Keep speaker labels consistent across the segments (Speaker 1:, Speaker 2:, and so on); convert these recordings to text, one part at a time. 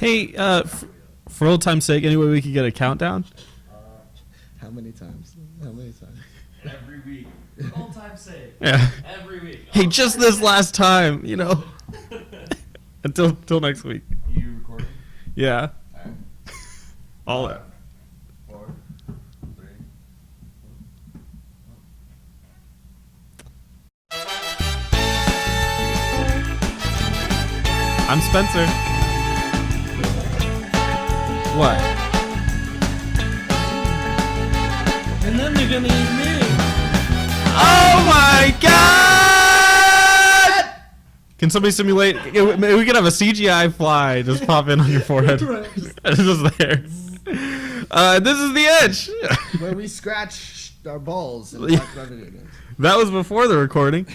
Speaker 1: Hey, for old time's sake, any way we could get a countdown?
Speaker 2: How many times? How many times?
Speaker 3: Every week. For old time's sake.
Speaker 1: Yeah.
Speaker 3: Every week.
Speaker 1: Hey, just this last time, you know. Until next week.
Speaker 3: You recording?
Speaker 1: Yeah.
Speaker 3: Alright.
Speaker 1: All
Speaker 3: 4, 3.
Speaker 1: I'm Spencer. What?
Speaker 3: And then they're gonna eat me.
Speaker 1: Oh my god! Can somebody simulate? Maybe we could have a CGI fly just pop in on your forehead. It's just there. This is the Edge.
Speaker 2: Where we scratch our balls and talk about video games.
Speaker 1: That was before the recording.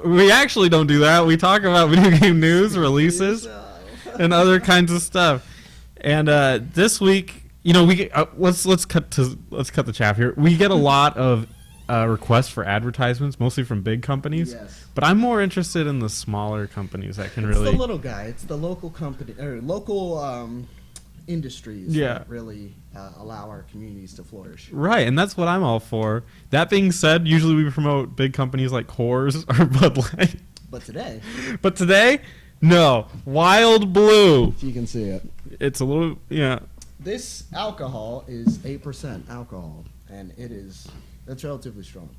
Speaker 1: We actually don't do that. We talk about video game news, releases, and other kinds of stuff. And this week, you know, we let's cut the chaff here. We get a lot of requests for advertisements, mostly from big companies.
Speaker 2: Yes.
Speaker 1: But I'm more interested in the smaller companies that can
Speaker 2: It's
Speaker 1: really.
Speaker 2: the little guy. It's the local company or local industries
Speaker 1: Yeah.
Speaker 2: that really allow our communities to flourish.
Speaker 1: Right, and that's what I'm all for. That being said, usually we promote big companies like Coors or Bud Light.
Speaker 2: But today,
Speaker 1: But today, no. Wild Blue.
Speaker 2: if you can see it,
Speaker 1: It's a little, yeah.
Speaker 2: this alcohol is 8% alcohol, and that's relatively strong.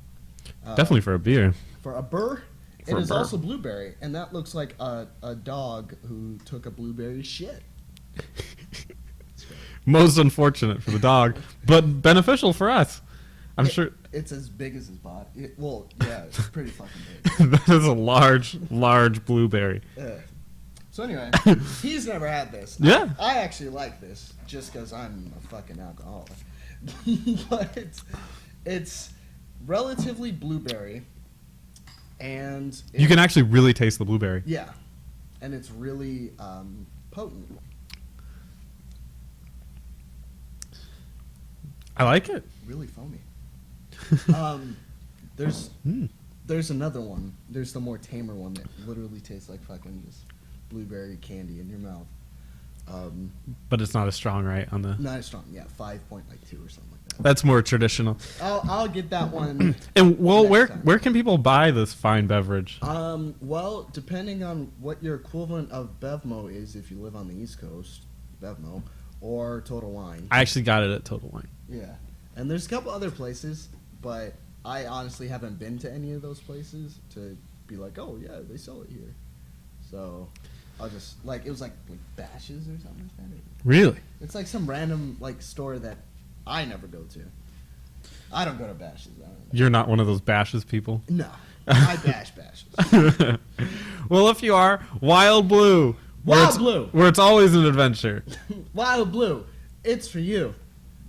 Speaker 1: Definitely for a beer.
Speaker 2: For a burr,
Speaker 1: For
Speaker 2: it
Speaker 1: a
Speaker 2: is
Speaker 1: burr.
Speaker 2: also blueberry, and that looks like a dog who took a blueberry shit.
Speaker 1: Most unfortunate for the dog, but beneficial for us. I'm sure
Speaker 2: It's as big as his body. Yeah, it's pretty fucking big.
Speaker 1: that is a large blueberry.
Speaker 2: So anyway, he's never had this.
Speaker 1: Yeah.
Speaker 2: I actually like this just because I'm a fucking alcoholic. But it's relatively blueberry, and
Speaker 1: You can actually really taste the blueberry.
Speaker 2: yeah, and it's really potent.
Speaker 1: I like it.
Speaker 2: Really foamy. There's
Speaker 1: Mm.
Speaker 2: there's another one. There's the more tamer one that literally tastes like fucking just blueberry candy in your mouth.
Speaker 1: But it's not as strong, right? On the
Speaker 2: Not as strong. Yeah, 5.2 or something like that.
Speaker 1: that's more traditional.
Speaker 2: I'll get that one.
Speaker 1: And well,
Speaker 2: Next
Speaker 1: where
Speaker 2: time.
Speaker 1: where can people buy this fine beverage?
Speaker 2: Well, depending on what your equivalent of Bevmo is, if you live on the East Coast, Bevmo, or Total Wine.
Speaker 1: I actually got it at Total Wine.
Speaker 2: Yeah, and there's a couple other places, but I honestly haven't been to any of those places to be like, oh yeah, they sell it here. So I'll just it was like Bashes or something like that.
Speaker 1: Really?
Speaker 2: It's like some random store that I never go to. I don't go to Bashes. I don't know.
Speaker 1: You're not one of those bashes people.
Speaker 2: No, I bash Bashes.
Speaker 1: Well, if you are, Wild Blue.
Speaker 2: Wild Blue.
Speaker 1: Where it's always an adventure.
Speaker 2: Wild Blue, it's for you.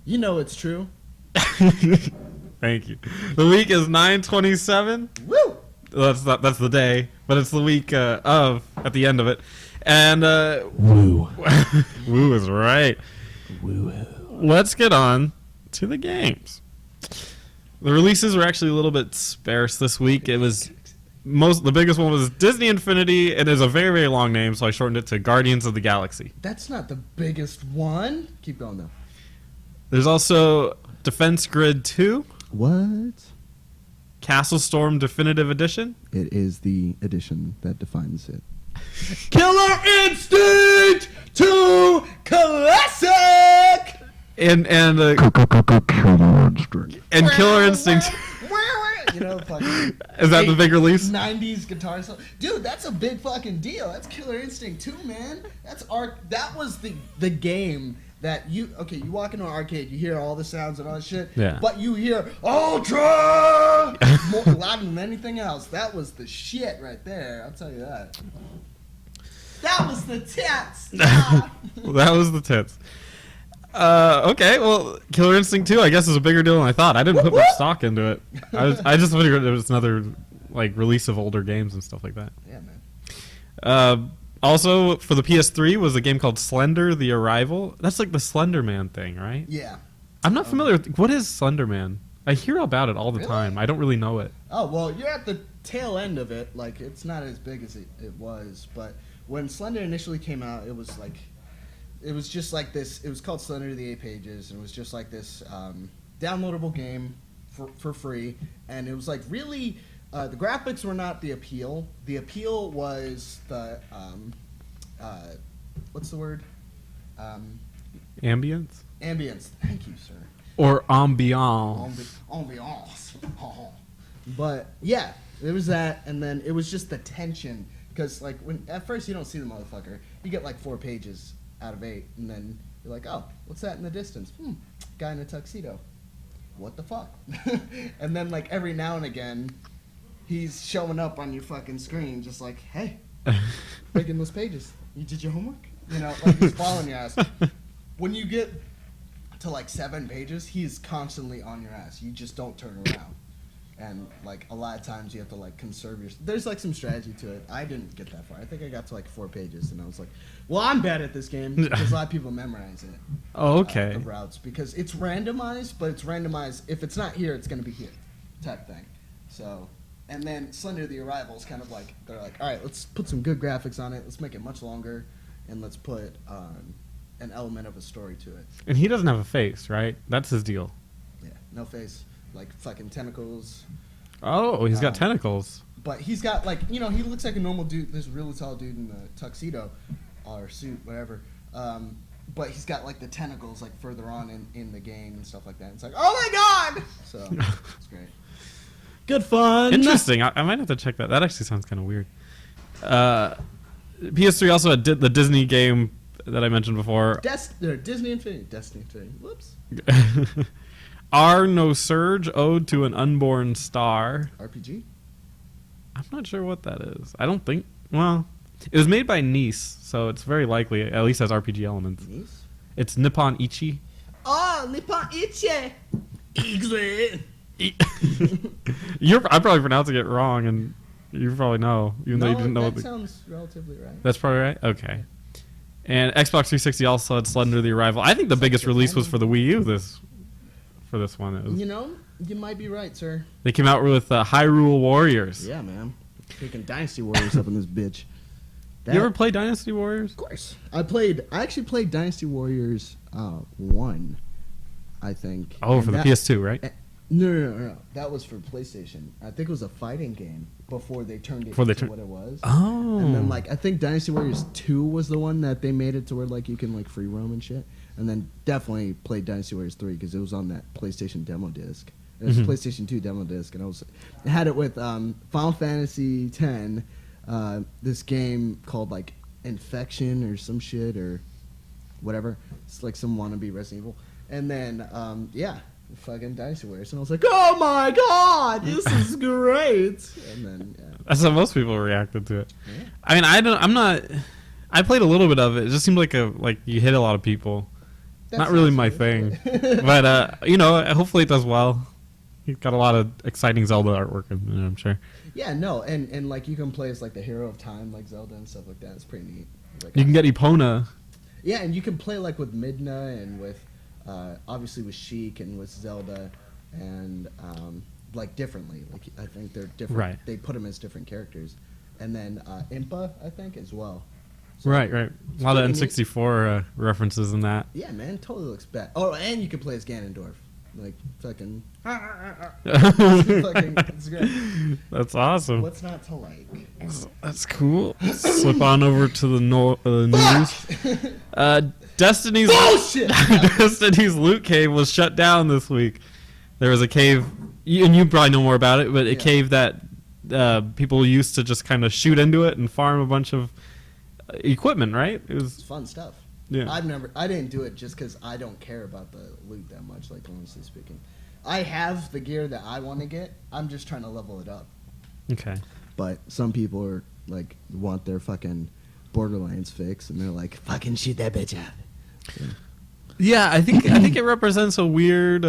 Speaker 2: You know it's true.
Speaker 1: Thank you. The week is 9/27.
Speaker 2: Woo!
Speaker 1: That's the day, but it's the week of at the end of it, and
Speaker 3: Woo.
Speaker 1: woo is right.
Speaker 3: Woo.
Speaker 1: Let's get on to the games. The releases were actually a little bit sparse this week. It was the biggest one was Disney Infinity. It is a very, very long name, so I shortened it to Guardians of the Galaxy.
Speaker 2: That's not the biggest one. Keep going though.
Speaker 1: There's also Defense Grid 2,
Speaker 2: What?
Speaker 1: Castle Storm Definitive Edition,
Speaker 2: It is the edition that defines it.
Speaker 1: Killer Instinct 2 Classic, and Killer Instinct.
Speaker 2: You know, fucking.
Speaker 1: Is that the big release?
Speaker 2: 90s guitar song. Dude, that's a big fucking deal. That's Killer Instinct 2, man. That was the game that you walk into an arcade, you hear all the sounds and all that shit.
Speaker 1: Yeah.
Speaker 2: But you hear Ultra more louder than anything else. That was the shit right there. I'll tell you that. That was the tits. Ah.
Speaker 1: That was the tits. Okay, well, Killer Instinct 2, I guess, is a bigger deal than I thought. I didn't put much stock into it. I just figured it was another release of older games and stuff like that.
Speaker 2: Yeah, man.
Speaker 1: Also, for the PS3 was a game called Slender: The Arrival. That's like the Slender Man thing, right?
Speaker 2: Yeah.
Speaker 1: I'm not familiar with what is Slender Man. I hear about it all the
Speaker 2: Really?
Speaker 1: time. I don't really know it.
Speaker 2: Oh, well, you're at the tail end of it. Like, it's not as big as it was, but when Slender initially came out, it was just like this. It was called Slender the 8 Pages, and it was just like this downloadable game for free. And it was like really, the graphics were not the appeal. The appeal was the what's the word?
Speaker 1: Ambience
Speaker 2: Ambience. Thank you, sir.
Speaker 1: or ambiance.
Speaker 2: Ambiance. But yeah, there was that, and then it was just the tension. Because like when at first you don't see the motherfucker, you get like 4 pages out of 8, and then you're like, oh, what's that in the distance? Guy in a tuxedo. What the fuck? And then like every now and again, he's showing up on your fucking screen, just like, hey, breaking those pages. You did your homework? You know, like he's following your ass. When you get to like 7 pages, he's constantly on your ass. You just don't turn around. And like a lot of times you have to like conserve your. There's like some strategy to it. I didn't get that far. I think I got to like 4 pages, and I was like, "Well, I'm bad at this game," because a lot of people memorize it.
Speaker 1: Oh, okay.
Speaker 2: The routes, because it's randomized, but it's randomized. If it's not here, it's gonna be here, type thing. So, and then Slender the Arrival is kind of like they're like, "All right, let's put some good graphics on it. Let's make it much longer, and let's put an element of a story to it."
Speaker 1: And he doesn't have a face, right? That's his deal.
Speaker 2: Yeah, no face. Like fucking tentacles.
Speaker 1: Oh, he's got tentacles.
Speaker 2: But he's got like, you know, he looks like a normal dude, this really tall dude in a tuxedo or suit, whatever. But he's got like the tentacles like further on in the game and stuff like that. It's like, oh my god! So it's great.
Speaker 3: Good fun.
Speaker 1: Interesting. I might have to check that. That actually sounds kind of weird. PS3 also had the Disney game that I mentioned before.
Speaker 2: Disney Infinity. Destiny Infinity. Whoops.
Speaker 1: Are No Surge, Ode to an Unborn Star.
Speaker 2: RPG?
Speaker 1: I'm not sure what that is. I don't think. Well, it was made by Nice, so it's very likely it at least has RPG elements.
Speaker 2: Nice?
Speaker 1: It's Nippon Ichi.
Speaker 2: Oh, Nippon Ichi!
Speaker 1: I'm probably pronouncing it wrong, and you probably know, even though you didn't know.
Speaker 2: That sounds relatively right.
Speaker 1: That's probably right. Okay. And Xbox 360 also had Slender the Arrival. I think the biggest release was for the Wii U. For this one, it was,
Speaker 2: You know, you might be right, sir.
Speaker 1: they came out with Hyrule Warriors.
Speaker 2: Yeah, man. Taking Dynasty Warriors up in this bitch.
Speaker 1: You ever play Dynasty Warriors?
Speaker 2: Of course. I actually played Dynasty Warriors 1, I think.
Speaker 1: Oh,
Speaker 2: And
Speaker 1: for the
Speaker 2: that-
Speaker 1: PS2, right?
Speaker 2: No. That was for PlayStation. I think it was a fighting game before they turned it
Speaker 1: Before they
Speaker 2: into
Speaker 1: turn-
Speaker 2: what it was.
Speaker 1: Oh.
Speaker 2: And then, like, I think Dynasty Warriors 2 was the one that they made it to where, like, you can, like, free roam and shit. And then definitely played Dynasty Warriors 3 because it was on that PlayStation demo disc. It was a PlayStation 2 demo disc, and I had it with Final Fantasy X, this game called, like, Infection or some shit or whatever. It's like some wannabe Resident Evil. And then, fucking Dynasty Warriors. And I was like, oh my god, this is great. And then, yeah.
Speaker 1: That's how most people reacted to it.
Speaker 2: Yeah.
Speaker 1: I mean, I played a little bit of it. It just seemed like you hit a lot of people.
Speaker 2: That
Speaker 1: Not really
Speaker 2: sounds
Speaker 1: my
Speaker 2: good.
Speaker 1: thing. But, hopefully it does well. He's got a lot of exciting Zelda artwork in it, I'm sure.
Speaker 2: Yeah, no, and like you can play as like the hero of time, like Zelda and stuff like that. It's pretty neat. Like,
Speaker 1: You can get Epona.
Speaker 2: yeah, and you can play like with Midna and with obviously with Sheik and with Zelda, and like differently. Like I think they're different.
Speaker 1: Right.
Speaker 2: They put them as different characters, and then Impa I think as well. So,
Speaker 1: Right. A lot of
Speaker 2: pretty neat.
Speaker 1: N64 references in that.
Speaker 2: Yeah, man, totally looks bad. Oh, and you can play as Ganondorf, like fucking. Fucking, it's great.
Speaker 1: That's awesome.
Speaker 2: What's not to like?
Speaker 1: That's cool. Slip on over to the news. Destiny's
Speaker 2: Bullshit!
Speaker 1: Destiny's loot cave was shut down this week. There was a cave, and you probably know more about it, but a
Speaker 2: Yeah.
Speaker 1: cave that people used to just kind of shoot into it and farm a bunch of equipment. Right? It
Speaker 2: It's
Speaker 1: was
Speaker 2: fun stuff.
Speaker 1: yeah.
Speaker 2: I didn't do it just because I don't care about the loot that much, like honestly speaking. I have the gear that I want to get. I'm just trying to level it up.
Speaker 1: Okay.
Speaker 2: But some people are like want their fucking Borderlands fix, and they're like, fucking shoot that bitch out.
Speaker 1: Yeah, I think it represents a weird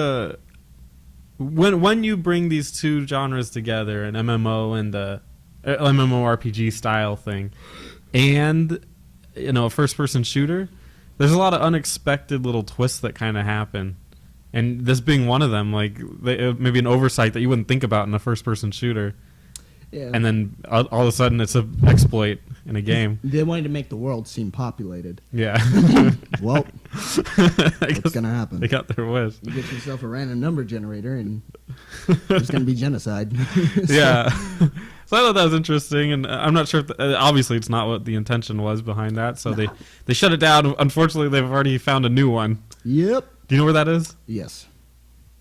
Speaker 1: when you bring these two genres together, an MMO and a MMORPG style thing, and a first-person shooter. There's a lot of unexpected little twists that kind of happen, and this being one of them, like maybe an oversight that you wouldn't think about in a first-person shooter,
Speaker 2: Yeah.
Speaker 1: and then all of a sudden it's an exploit. in a game.
Speaker 2: They wanted to make the world seem populated.
Speaker 1: Yeah.
Speaker 2: Well,
Speaker 1: I
Speaker 2: what's
Speaker 1: guess
Speaker 2: gonna happen?
Speaker 1: they got their wish.
Speaker 2: You get yourself a random number generator, and there's gonna be genocide.
Speaker 1: Yeah. So I thought that was interesting, and I'm not sure. Obviously, it's not what the intention was behind that. So they shut it down. Unfortunately, they've already found a new one.
Speaker 2: Yep.
Speaker 1: Do you know where that is?
Speaker 2: Yes.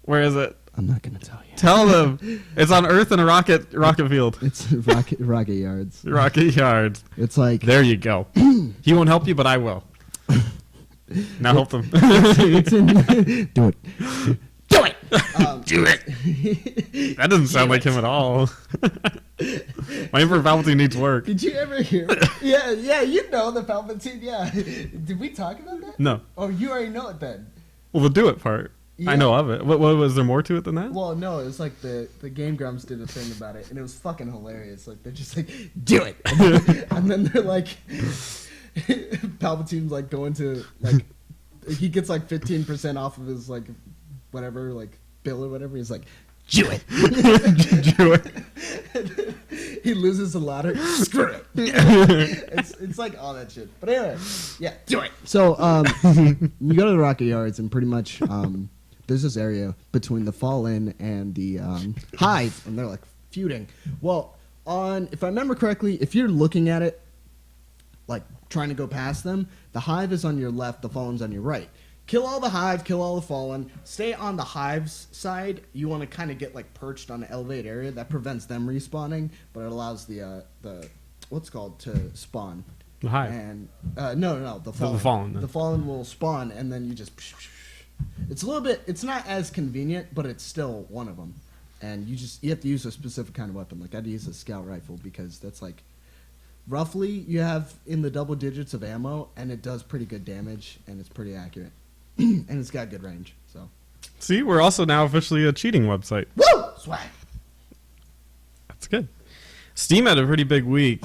Speaker 1: Where is it?
Speaker 2: I'm not gonna tell you.
Speaker 1: Tell them. It's on Earth in a rocket field.
Speaker 2: It's rocket yards.
Speaker 1: Rocket yards.
Speaker 2: It's like
Speaker 1: There you go. He won't help you, but I will. Now help them.
Speaker 2: it's in. Do it. Do it.
Speaker 1: Do it. That doesn't sound like him at all. My Emperor Palpatine needs work.
Speaker 2: Did you ever hear? Yeah, you know the Palpatine. Yeah. Did we talk about that?
Speaker 1: No.
Speaker 2: Oh, you already know it then.
Speaker 1: Well, the do it part.
Speaker 2: Yeah.
Speaker 1: I know of it. What was there more to it than that?
Speaker 2: Well, no, it was like the Game Grumps did a thing about it, and it was fucking hilarious. Like they're just like, do it, and then they're like, Palpatine's like going to like, he gets like 15% off of his like, whatever like bill or whatever. He's like, do it,
Speaker 1: Do it.
Speaker 2: he loses the ladder. Screw it. It's like all that shit. But anyway, yeah, do it. So you go to the Rocket Yards and pretty much there's this area between the Fallen and the Hive, and they're like feuding. Well, if I remember correctly, if you're looking at it, like trying to go past them, the Hive is on your left, the Fallen's on your right. Kill all the Hive, kill all the Fallen. Stay on the Hive's side. You want to kind of get like perched on an elevated area that prevents them respawning, but it allows the what's called to spawn.
Speaker 1: The Hive.
Speaker 2: And no, the Fallen.
Speaker 1: The Fallen, then.
Speaker 2: The Fallen will spawn, and then you just. It's a little bit. It's not as convenient, but it's still one of them. And you have to use a specific kind of weapon. Like I'd use a scout rifle because that's like. Roughly, you have in the double digits of ammo, and it does pretty good damage, and it's pretty accurate. And it's got good range, so.
Speaker 1: See, we're also now officially a cheating website.
Speaker 2: Woo! Swag!
Speaker 1: That's good. Steam had a pretty big week.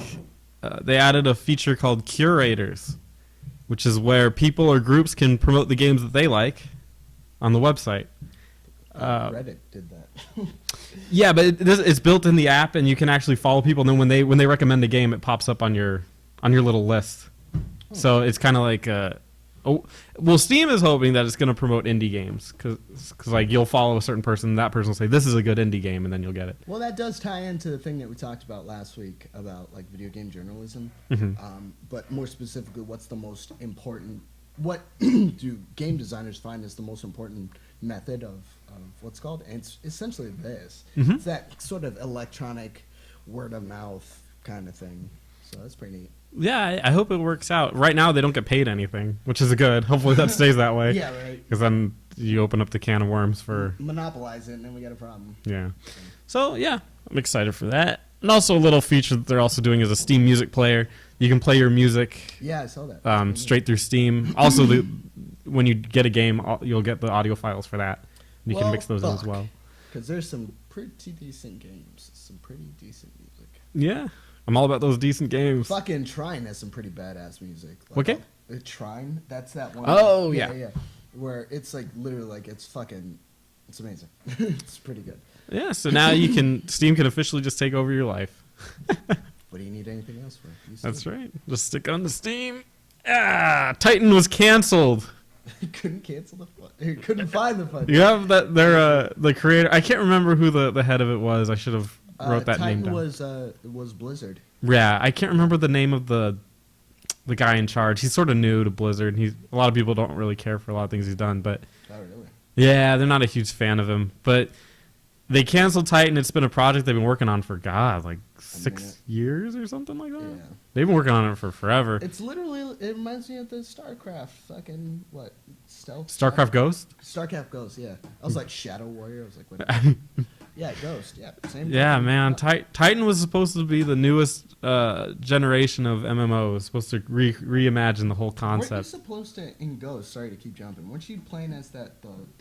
Speaker 1: They added a feature called Curators, which is where people or groups can promote the games that they like on the website.
Speaker 2: Reddit did that.
Speaker 1: Yeah, but it's built in the app, and you can actually follow people. And then when they recommend a game, it pops up on your little list. So it's kind of like Steam is hoping that it's going to promote indie games because like you'll follow a certain person, and that person will say this is a good indie game, and then you'll get it.
Speaker 2: Well, that does tie into the thing that we talked about last week about like video game journalism. But more specifically, what's the most important? What do game designers find is the most important method of what's called? And it's essentially this. It's that sort of electronic word of mouth kind of thing. So that's pretty neat.
Speaker 1: Yeah, I hope it works out. Right now, they don't get paid anything, which is good. Hopefully, that stays that way.
Speaker 2: Yeah, right.
Speaker 1: Because then you open up the can of worms for
Speaker 2: Monopolize it, and then we got a problem.
Speaker 1: yeah. So yeah, I'm excited for that. And also a little feature that they're also doing is a Steam music player. You can play your music
Speaker 2: Yeah, I saw that.
Speaker 1: straight through Steam. Also, when you get a game, you'll get the audio files for that. You can mix those in as well.
Speaker 2: Because there's some pretty decent games. Some pretty decent music.
Speaker 1: Yeah, I'm all about those decent games.
Speaker 2: Fucking Trine has some pretty badass music. Like,
Speaker 1: What game?
Speaker 2: Trine. That's that one.
Speaker 1: Oh, yeah.
Speaker 2: Where it's like literally like it's amazing. It's pretty good.
Speaker 1: Yeah, so now Steam can officially just take over your life.
Speaker 2: What do you need anything else for?
Speaker 1: That's right. Just stick on the Steam. Titan was canceled.
Speaker 2: Couldn't cancel the fun. Couldn't find the fun.
Speaker 1: You have that the creator. I can't remember who the head of it was. I should have wrote that
Speaker 2: Titan
Speaker 1: name down.
Speaker 2: was Blizzard.
Speaker 1: Yeah, I can't remember the name of the guy in charge. He's sort of new to Blizzard. A lot of people don't really care for a lot of things he's done, but
Speaker 2: Oh really?
Speaker 1: yeah, they're not a huge fan of him. But they canceled Titan. It's been a project they've been working on for like 6 years or something like that.
Speaker 2: Yeah.
Speaker 1: They've been working on it for forever.
Speaker 2: It reminds me of the StarCraft fucking what stealth.
Speaker 1: StarCraft Ghost?
Speaker 2: StarCraft Ghost, yeah. I was like Shadow Warrior. I was like, what? Yeah, Ghost. Yeah, same.
Speaker 1: Yeah,
Speaker 2: thing.
Speaker 1: man. Titan was supposed to be the newest generation of MMOs. Supposed to reimagine the whole
Speaker 2: Weren't you
Speaker 1: concept.
Speaker 2: supposed to in Ghost? Sorry to keep jumping. Weren't you playing as the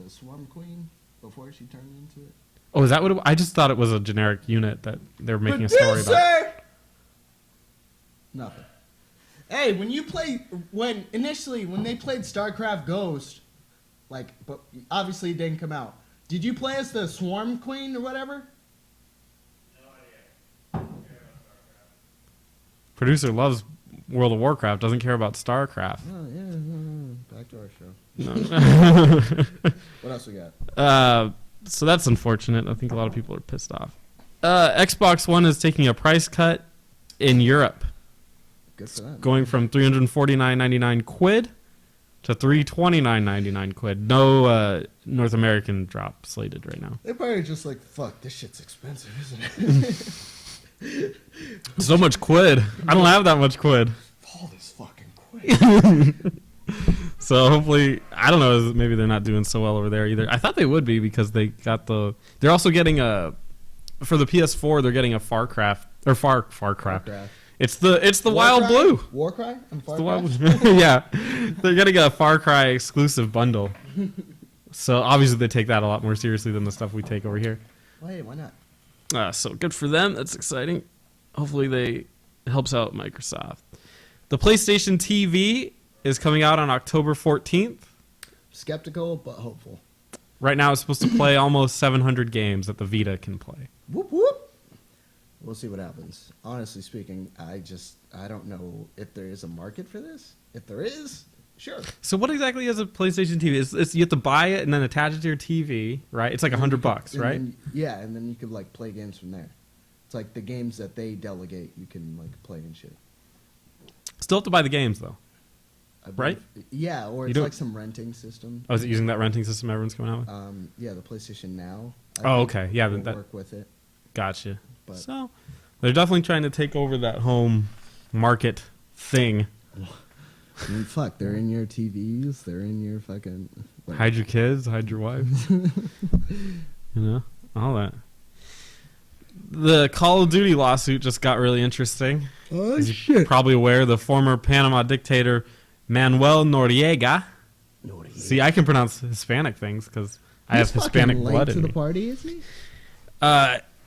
Speaker 2: Swarm Queen before she turned into it?
Speaker 1: Oh, is that what I just thought it was a generic unit that they were making a story about.
Speaker 2: Nothing. Hey, when they played StarCraft Ghost, but obviously it didn't come out. Did you play as the Swarm Queen or whatever?
Speaker 1: producer loves World of Warcraft, doesn't care about StarCraft.
Speaker 2: Oh, yeah. Back to our show.
Speaker 1: No.
Speaker 2: What else we got?
Speaker 1: So that's unfortunate. I think a lot of people are pissed off. Xbox One is taking a price cut in Europe,
Speaker 2: Good for them.
Speaker 1: going from 349.99 quid to 329.99 quid. No North American drop slated right now.
Speaker 2: They're probably just like, fuck, this shit's expensive, isn't it?
Speaker 1: So much quid. I don't have that much quid.
Speaker 2: All this fucking quick.
Speaker 1: So hopefully, I don't know, maybe they're not doing so well over there either. I thought they would be because they got they're also getting for the PS4, they're getting a Farcraft. It's the Wild Blue.
Speaker 2: Warcry? And
Speaker 1: The Wild Blue. Yeah. They're getting a Far Cry exclusive bundle. So obviously they take that a lot more seriously than the stuff we take over here.
Speaker 2: Well, hey, why not?
Speaker 1: So good for them. That's exciting. Hopefully it helps out Microsoft. The PlayStation TV is coming out on October 14th.
Speaker 2: Skeptical, but hopeful.
Speaker 1: Right now it's supposed to play almost 700 games that the Vita can play.
Speaker 2: Whoop, whoop. We'll see what happens. Honestly speaking, I don't know if there is a market for this. If there is, sure.
Speaker 1: So what exactly is a PlayStation TV? It's you have to buy it and then attach it to your TV, right? It's like $100,
Speaker 2: And
Speaker 1: right?
Speaker 2: then- yeah, and then you could like play games from there. It's like the games that they delegate, you can like play and shit.
Speaker 1: Still have to buy the games though.
Speaker 2: I
Speaker 1: Right?
Speaker 2: believe- Yeah, or
Speaker 1: You
Speaker 2: it's
Speaker 1: do-
Speaker 2: like some renting system.
Speaker 1: Oh, is it using that renting system everyone's coming out with?
Speaker 2: Yeah, the PlayStation Now. I
Speaker 1: Oh,
Speaker 2: think
Speaker 1: okay. Yeah,
Speaker 2: will
Speaker 1: that-
Speaker 2: work with it.
Speaker 1: Gotcha.
Speaker 2: But-
Speaker 1: So they're definitely trying to take over that home market thing.
Speaker 2: I mean, fuck, they're in your TVs. They're in your fucking. Like,
Speaker 1: Hide your kids, hide your wife. All that. The Call of Duty lawsuit just got really interesting.
Speaker 2: oh
Speaker 1: As you're probably aware, the former Panama dictator Manuel Noriega. See, I can pronounce Hispanic things because I have Hispanic blood
Speaker 2: to
Speaker 1: in
Speaker 2: the
Speaker 1: me.
Speaker 2: party, is he?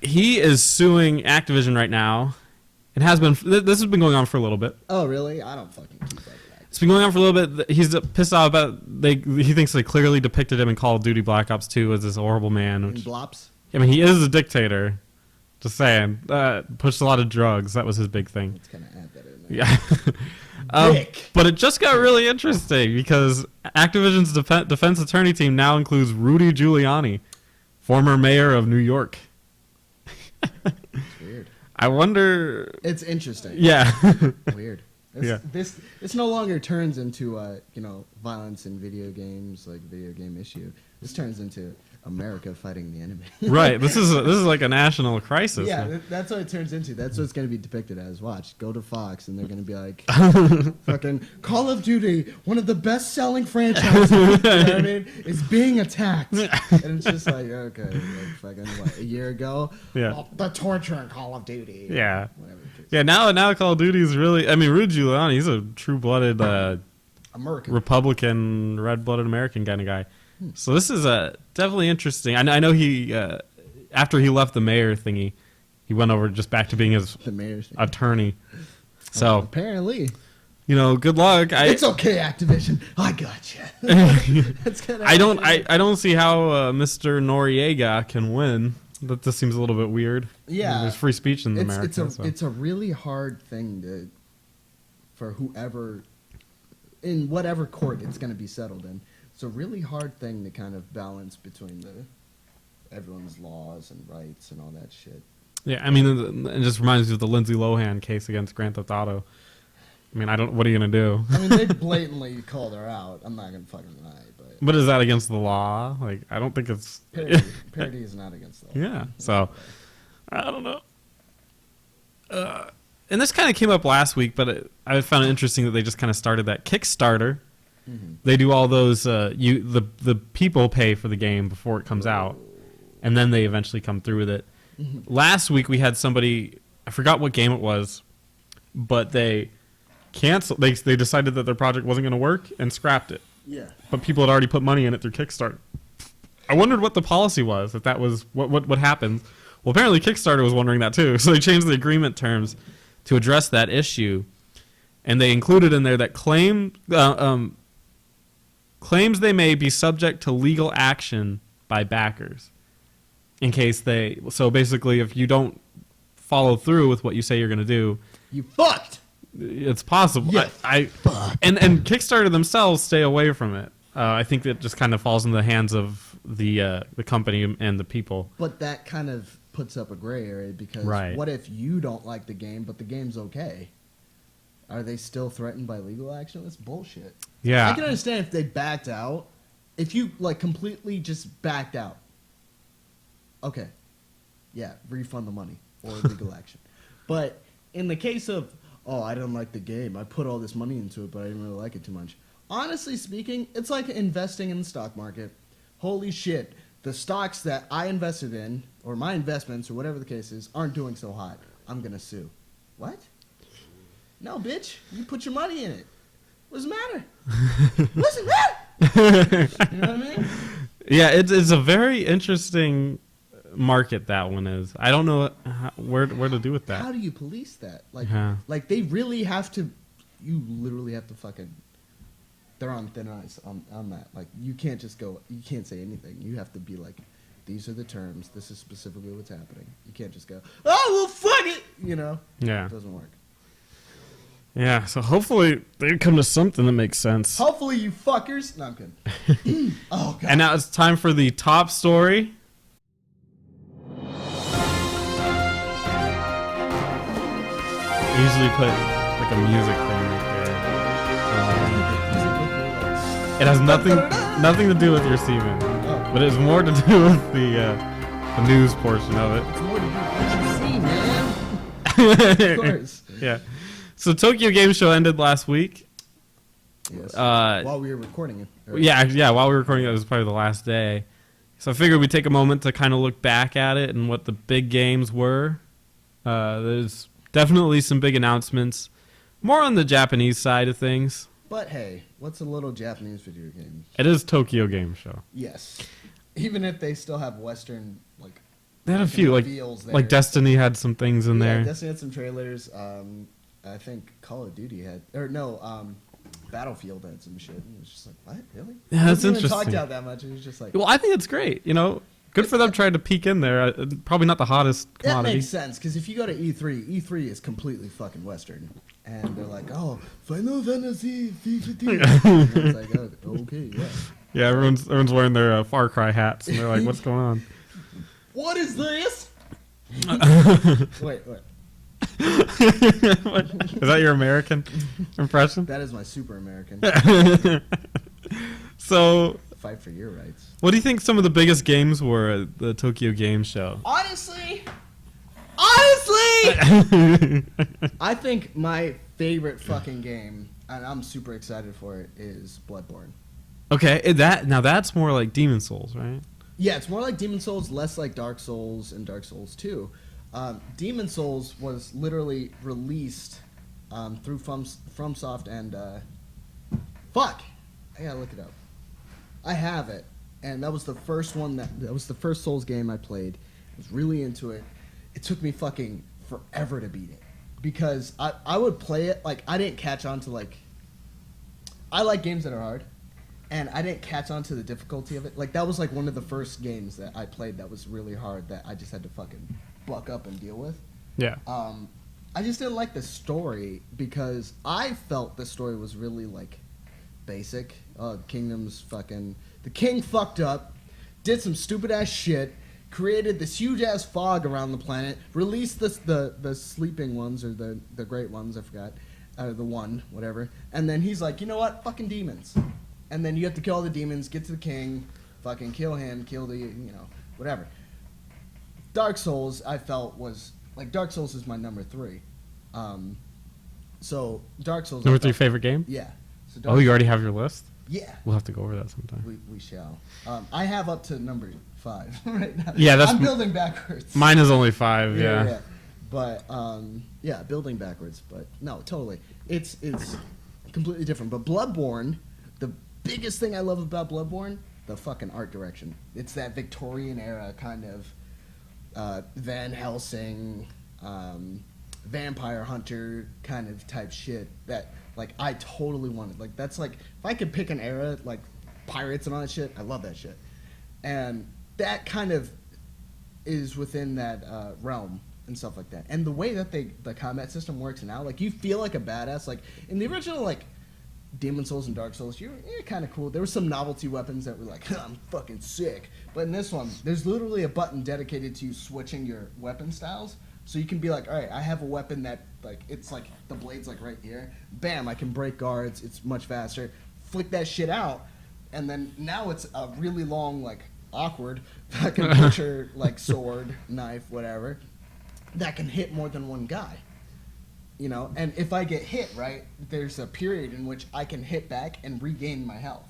Speaker 1: He is suing Activision right now. It has been. This has been going on for a little bit.
Speaker 2: Oh, really? I don't fucking keep up with that.
Speaker 1: It's been going on for a little bit. He's pissed off about he thinks they clearly depicted him in Call of Duty Black Ops 2 as this horrible man.
Speaker 2: In
Speaker 1: Which,
Speaker 2: Blops?
Speaker 1: I mean, he is a dictator. Just saying. Pushed a lot of drugs. That was his big thing.
Speaker 2: Let's kind of add that in there.
Speaker 1: Yeah.
Speaker 2: Dick.
Speaker 1: But it just got really interesting because Activision's defense attorney team now includes Rudy Giuliani, former mayor of New York.
Speaker 2: It's weird.
Speaker 1: I wonder.
Speaker 2: It's interesting.
Speaker 1: Yeah.
Speaker 2: Weird.
Speaker 1: Yeah.
Speaker 2: This no longer turns into violence in video games, like video game issue. This turns into America fighting the enemy.
Speaker 1: Right. This is like a national crisis.
Speaker 2: Yeah, that's what it turns into. That's what it's going to be depicted as. Watch, go to Fox, and they're going to be like, fucking Call of Duty, one of the best-selling franchises, you know what I mean, is being attacked. And it's just like, okay, like fucking, what, a year ago?
Speaker 1: Yeah.
Speaker 2: Oh, the torture in Call of Duty.
Speaker 1: Yeah.
Speaker 2: Whatever.
Speaker 1: Yeah. Now Call of Duty is really. I mean, Rudy Giuliani. He's a true-blooded
Speaker 2: American.
Speaker 1: Republican, red-blooded American kind of guy. So this is definitely interesting. I know he after he left the mayor thingy, he went over just back to being his
Speaker 2: The mayor's thing.
Speaker 1: attorney. So
Speaker 2: Apparently.
Speaker 1: good luck.
Speaker 2: It's okay, Activision. I got you. That's kinda
Speaker 1: I don't see how Mr. Noriega can win. That just seems a little bit weird.
Speaker 2: Yeah.
Speaker 1: There's free speech in America.
Speaker 2: It's a really hard thing for whoever, in whatever court it's going to be settled in. It's a really hard thing to kind of balance between everyone's laws and rights and all that shit.
Speaker 1: Yeah, I mean, it just reminds me of the Lindsay Lohan case against Grand Theft Auto. I mean, what are you gonna do?
Speaker 2: I mean, they blatantly called her out. I'm not going to fucking lie, but
Speaker 1: But is that against the law? Like, I don't think it's.
Speaker 2: parody is not against the law.
Speaker 1: Yeah. So, I don't know. And this kind of came up last week, but I found it interesting that they just kind of started that Kickstarter.
Speaker 2: Mm-hmm.
Speaker 1: They do all those. The people pay for the game before it comes out, and then they eventually come through with it.
Speaker 2: Mm-hmm.
Speaker 1: Last week we had somebody. I forgot what game it was, but they canceled. They decided that their project wasn't going to work and scrapped it.
Speaker 2: Yeah.
Speaker 1: But people had already put money in it through Kickstarter. I wondered what the policy was. If that was what happened. Well, apparently Kickstarter was wondering that too. So they changed the agreement terms to address that issue, and they included in there that claims they may be subject to legal action by backers in case they. So basically, if you don't follow through with what you say you're going to do,
Speaker 2: You fucked.
Speaker 1: it's possible.
Speaker 2: Yeah.
Speaker 1: And Kickstarter themselves stay away from it. I think that just kind of falls in the hands of the company and the people.
Speaker 2: But that kind of puts up a gray area because
Speaker 1: Right.
Speaker 2: what if you don't like the game, but the game's okay? Are they still threatened by legal action? That's bullshit.
Speaker 1: Yeah.
Speaker 2: I can understand if they backed out. If you like completely just backed out, okay, yeah, refund the money or legal action. But in the case of, oh, I didn't like the game, I put all this money into it, but I didn't really like it too much. Honestly speaking, it's like investing in the stock market. Holy shit, the stocks that I invested in, or my investments, or whatever the case is, aren't doing so hot. I'm gonna sue. What? No, bitch, you put your money in it. What's the matter? What's the matter? You know what I mean?
Speaker 1: Yeah, it's a very interesting market that one is. I don't know where to do with that.
Speaker 2: How do you police that? Like,
Speaker 1: Yeah.
Speaker 2: like they really have to. You literally have to fucking. They're on thin ice on that. Like, you can't just go. You can't say anything. You have to be like, these are the terms. This is specifically what's happening. You can't just go, oh well, fuck it. You know.
Speaker 1: Yeah.
Speaker 2: It doesn't work.
Speaker 1: Yeah, so hopefully they come to something that makes sense.
Speaker 2: Hopefully, you fuckers. No, I'm kidding. Oh god.
Speaker 1: And now it's time for the top story. I usually put like a music thing right there. It has nothing to do with your semen, but it's more to do with the news portion of it.
Speaker 2: It's more to do with what you see, man. Of course.
Speaker 1: Yeah. So Tokyo Game Show ended last week.
Speaker 2: Yes.
Speaker 1: Uh,
Speaker 2: While we were recording it. Or-
Speaker 1: Yeah, while we were recording it was probably the last day. So I figured we'd take a moment to kind of look back at it and what the big games were. There's definitely some big announcements. More on the Japanese side of things.
Speaker 2: But hey, what's a little Japanese video game?
Speaker 1: It is Tokyo Game Show.
Speaker 2: Yes. Even if they still have Western, like...
Speaker 1: They had a few,
Speaker 2: reveals there.
Speaker 1: like Destiny had some things in there.
Speaker 2: Destiny had some trailers. I think Call of Duty had... Or no, Battlefield had some shit. And it was just like, what? Really?
Speaker 1: Yeah, that's
Speaker 2: It wasn't even talked
Speaker 1: interesting.
Speaker 2: out that much. It was just like...
Speaker 1: Well, I think it's great. You know, good for them trying to peek in there. Probably not the hottest
Speaker 2: That
Speaker 1: commodity.
Speaker 2: makes sense, because if you go to E3 is completely fucking Western. And they're like, oh, Final Fantasy 15. And it's like, oh, okay, yeah.
Speaker 1: Yeah, everyone's wearing their Far Cry hats, and they're like, "What's going on?"
Speaker 2: What is this? Wait.
Speaker 1: Is that your American impression?
Speaker 2: That is my super American.
Speaker 1: So,
Speaker 2: Fight for your rights.
Speaker 1: what do you think some of the biggest games were at the Tokyo Game Show?
Speaker 2: Honestly,
Speaker 1: Okay,
Speaker 2: I think my favorite fucking game, and I'm super excited for it, is Bloodborne.
Speaker 1: that's more like Demon Souls, right?
Speaker 2: Yeah, it's more like Demon Souls, less like Dark Souls and Dark Souls 2. Demon Souls was literally released through FromSoft and fuck, I gotta look it up. I have it, and that was the first one that was the first Souls game I played. I was really into it. It took me fucking forever to beat it because I would play it like I didn't catch on to like. I like games that are hard. And I didn't catch on to the difficulty of it. Like, that was, like, one of the first games that I played that was really hard that I just had to fucking buck up and deal with.
Speaker 1: Yeah.
Speaker 2: I just didn't like the story because I felt the story was really, like, basic. Kingdom's fucking... The king fucked up, did some stupid-ass shit, created this huge-ass fog around the planet, released the sleeping ones, or the great ones, I forgot. The one, whatever. And then he's like, you know what? Fucking demons. And then you have to kill all the demons, get to the king, fucking kill him, kill the, whatever. Dark Souls, I felt was, like, Dark Souls is my number 3. So, Dark Souls...
Speaker 1: Number 3 favorite game?
Speaker 2: Yeah. So
Speaker 1: Oh, you already have your list?
Speaker 2: Yeah,
Speaker 1: We'll have to go over that sometime.
Speaker 2: we shall. I have up to number 5 right now.
Speaker 1: Yeah, that's
Speaker 2: I'm building backwards.
Speaker 1: Mine is only 5, yeah.
Speaker 2: But, yeah, building backwards. But, no, totally. It's completely different. But Bloodborne... The biggest thing I love about Bloodborne, the fucking art direction. It's that Victorian era kind of Van Helsing, vampire hunter kind of type shit that like I totally wanted. Like that's like if I could pick an era like pirates and all that shit, I love that shit. And that kind of is within that realm. and stuff like that. And the way that the combat system works now, like, you feel like a badass. Like, in the original, like, Demon Souls and Dark Souls, you're kind of cool. There were some novelty weapons that were like, I'm fucking sick. But in this one, there's literally a button dedicated to switching your weapon styles. So you can be like, all right, I have a weapon that, like, it's like the blade's like right here. Bam, I can break guards. It's much faster. Flick that shit out, and then now it's a really long, like, awkward fucking butcher, like, sword, knife, whatever, that can hit more than one guy. You know, and if I get hit, right, there's a period in which I can hit back and regain my health.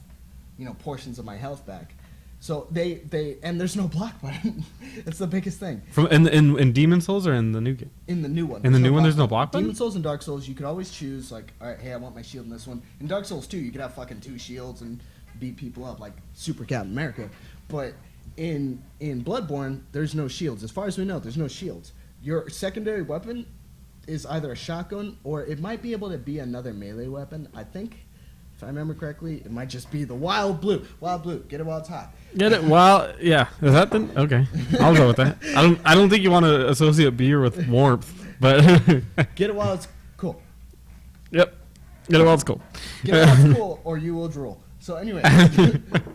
Speaker 2: You know, portions of my health back. So and there's no block button. It's the biggest thing.
Speaker 1: From in Demon Souls or in the new game?
Speaker 2: In the new one.
Speaker 1: In the new one, there's no block button?
Speaker 2: Demon Souls and Dark Souls, you could always choose, like, all right, hey, I want my shield in this one. In Dark Souls 2, you could have fucking 2 shields and beat people up like Super Captain America. But in Bloodborne, there's no shields. As far as we know, there's no shields. Your secondary weapon is either a shotgun or it might be able to be another melee weapon. I think, if I remember correctly, it might just be the Wild Blue. Wild Blue, get it while it's hot.
Speaker 1: Get it? Well, yeah. Is that then? Okay, I'll go with that. I don't think you want to associate beer with warmth, but
Speaker 2: Get it while it's cool.
Speaker 1: yep. Get it while it's cool.
Speaker 2: Get it while it's cool, or you will drool. So anyway,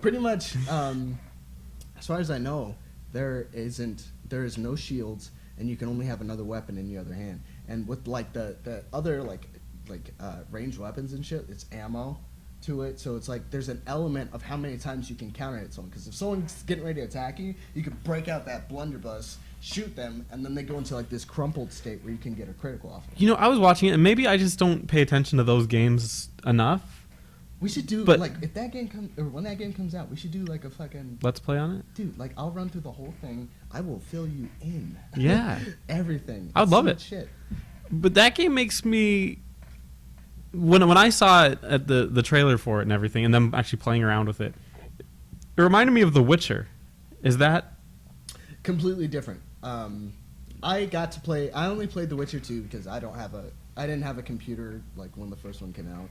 Speaker 2: pretty much, as far as I know, there is no shields, and you can only have another weapon in your other hand. And with like the other like ranged weapons and shit, it's ammo to it. So it's like there's an element of how many times you can counter hit someone. Because if someone's getting ready to attack you, you could break out that blunderbuss, shoot them, and then they go into like this crumpled state where you can get a critical off.
Speaker 1: You know, I was watching it, and maybe I just don't pay attention to those games enough.
Speaker 2: We should do,
Speaker 1: But-
Speaker 2: like, if that game comes, or when that game comes out, we should do like a fucking,
Speaker 1: Let's play on it.
Speaker 2: dude, like, I'll run through the whole thing. I will fill you in.
Speaker 1: Yeah.
Speaker 2: Everything.
Speaker 1: I'd love
Speaker 2: So
Speaker 1: it.
Speaker 2: much shit.
Speaker 1: But that game makes me when I saw it at the trailer for it and everything, and them actually playing around with it, it reminded me of The Witcher. Is that
Speaker 2: Completely different. I got to play, I only played The Witcher 2 because I didn't have a computer, like, when the first one came out,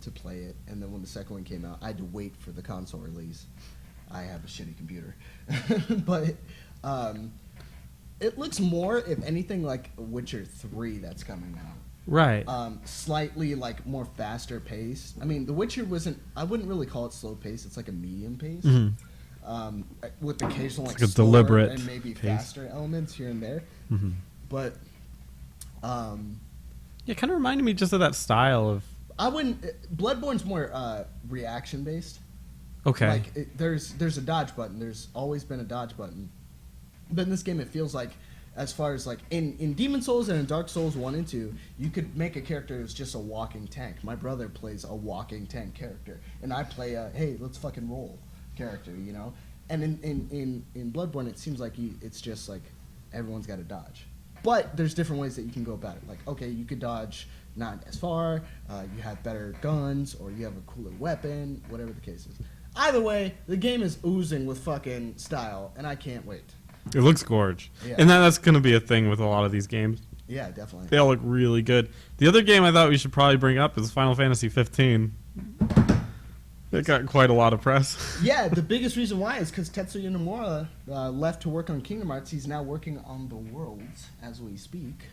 Speaker 2: to play it. And then when the second one came out, I had to wait for the console release. I have a shitty computer. But it looks more, if anything, like Witcher 3 that's coming out.
Speaker 1: right?
Speaker 2: Slightly, like, more faster paced. I mean, The Witcher wasn't, I wouldn't really call it slow paced. It's like a medium pace.
Speaker 1: Mhm.
Speaker 2: With occasional, like,
Speaker 1: It's like a
Speaker 2: slower
Speaker 1: deliberate
Speaker 2: and maybe
Speaker 1: pace.
Speaker 2: faster elements here and there.
Speaker 1: Mm-hmm.
Speaker 2: But
Speaker 1: Yeah, it kind of reminded me just of that style of.
Speaker 2: I wouldn't. Bloodborne's more reaction based.
Speaker 1: Okay.
Speaker 2: Like there's a dodge button. There's always been a dodge button. But in this game, it feels like, as far as like in Demon Souls and in Dark Souls 1 and 2, you could make a character who's just a walking tank. My brother plays a walking tank character, and I play a hey, let's fucking roll character, you know. And in Bloodborne, it seems like it's just like everyone's got to dodge. But there's different ways that you can go about it. Like, okay, you could dodge not as far, you have better guns, or you have a cooler weapon, whatever the case is. Either way, the game is oozing with fucking style, and I can't wait.
Speaker 1: It looks gorge.
Speaker 2: Yeah.
Speaker 1: And that's going to be a thing with a lot of these games.
Speaker 2: Yeah, definitely.
Speaker 1: They all look really good. The other game I thought we should probably bring up is Final Fantasy 15. It got quite a lot of press.
Speaker 2: Yeah, the biggest reason why is because Tetsuya Nomura left to work on Kingdom Hearts. He's now working on the worlds as we speak.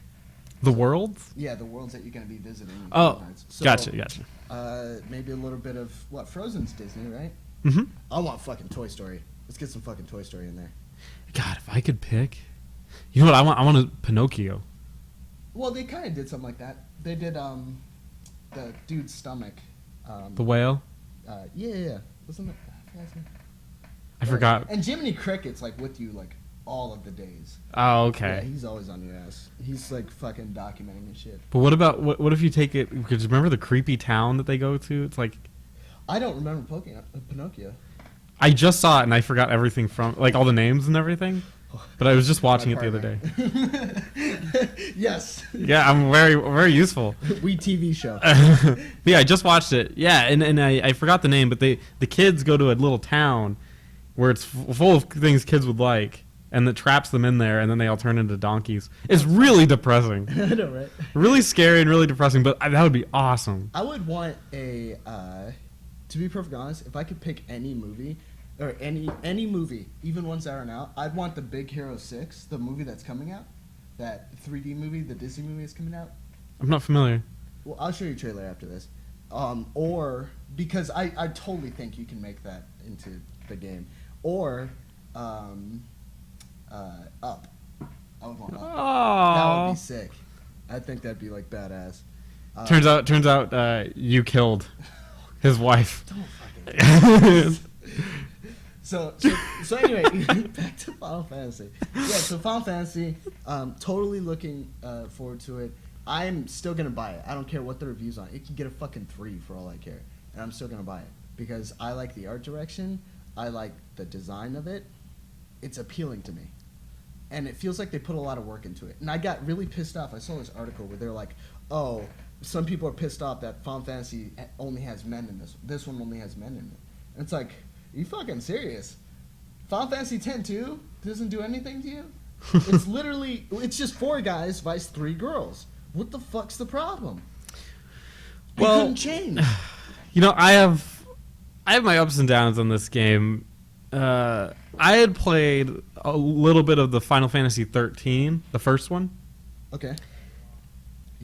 Speaker 1: The Worlds?
Speaker 2: Yeah, the worlds that you're going to be visiting. in
Speaker 1: Oh,
Speaker 2: Kingdom Hearts. So,
Speaker 1: gotcha.
Speaker 2: Maybe a little bit of, what, Frozen's Disney, right?
Speaker 1: Mm-hmm.
Speaker 2: I want fucking Toy Story. Let's get some fucking Toy Story in there.
Speaker 1: God, if I could pick. You know what? I want a Pinocchio.
Speaker 2: Well, they kind of did something like that. They did the dude's stomach.
Speaker 1: The whale?
Speaker 2: Yeah. Wasn't it?
Speaker 1: I forgot.
Speaker 2: And Jiminy Cricket's like with you like all of the days.
Speaker 1: Oh,
Speaker 2: Yeah,
Speaker 1: okay.
Speaker 2: he's always on your ass. He's like fucking documenting his shit.
Speaker 1: But what about, what if you take it, because remember the creepy town that they go to? It's like,
Speaker 2: I don't remember Pinocchio.
Speaker 1: I just saw it and I forgot everything from, like all the names and everything. But I was just watching it the other day.
Speaker 2: Yes.
Speaker 1: Yeah, I'm very, very useful.
Speaker 2: We TV show.
Speaker 1: Yeah, I just watched it. Yeah, and I forgot the name, but the kids go to a little town where it's full of things kids would like, and it traps them in there, and then they all turn into donkeys. It's really depressing.
Speaker 2: I know, right?
Speaker 1: Really scary and really depressing, but that would be awesome.
Speaker 2: I would want a, to be perfectly honest, if I could pick any movie, or any movie, even ones that aren't out, I'd want the Big Hero 6, the movie that's coming out. that 3D movie, the Disney movie is coming out.
Speaker 1: I'm not familiar.
Speaker 2: Well, I'll show you a trailer after this. Or because I totally think you can make that into the game. Or Up. I would want Up. That would
Speaker 1: Oh.
Speaker 2: be sick. I think that'd be like badass.
Speaker 1: Turns out, you killed his wife.
Speaker 2: Don't fucking. So anyway, back to Final Fantasy. Yeah, so Final Fantasy, totally looking forward to it. I'm still gonna buy it. I don't care what the reviews on it. It can get a fucking 3 for all I care, and I'm still gonna buy it because I like the art direction. I like the design of it. It's appealing to me, and it feels like they put a lot of work into it. And I got really pissed off. I saw this article where they're like, "Oh, some people are pissed off that Final Fantasy only has men in this. This one only has men in it." And it's like, are you fucking serious? Final Fantasy X too doesn't do anything to you. It's literally, it's just 4 guys vice 3 girls. What the fuck's the problem? I
Speaker 1: Well,
Speaker 2: couldn't change.
Speaker 1: You know, I have my ups and downs on this game. I had played a little bit of the Final Fantasy 13, the first one.
Speaker 2: Okay.